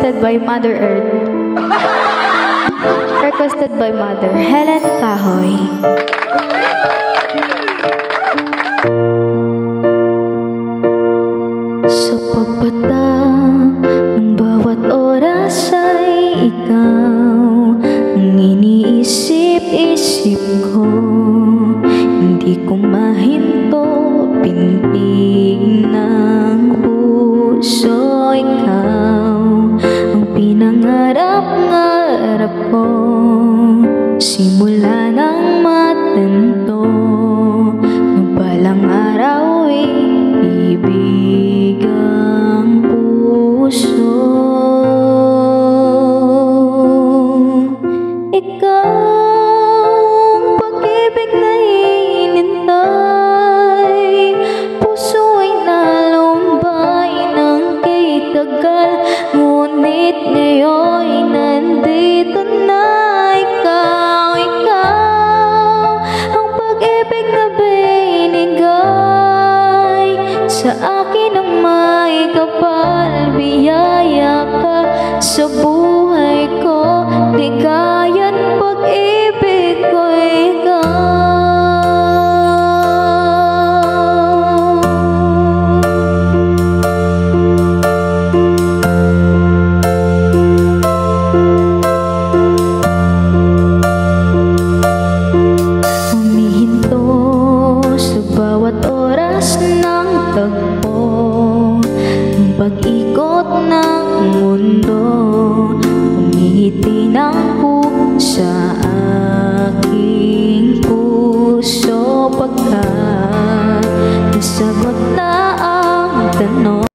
Requested by Mother Earth. Requested by Mother Helen Kahoy. Sa pagbata ng bawat oras ay ikaw ang iniisip-isip ko. Hindi ko mahinto, pintig ng puso. Ikaw ang pinangarap-ngarap ko, simula nang matanto ng balang araw ibig ang puso. Ikaw ang pag-ibig na hinintay, puso ay nalumbay ng kay tagal, ngunit ngayon nandito na. Ikaw ang pag-ibig na binigay sa akin ang may kapal, biyaya ka sa buhay ko, ligaya't pag-ibig ko ikaw. Humihinto sa bawat oras ng tagpo, ang pag-ikot ng mundo, humihiti ng sa aking puso pagka nasagot na ang tanong.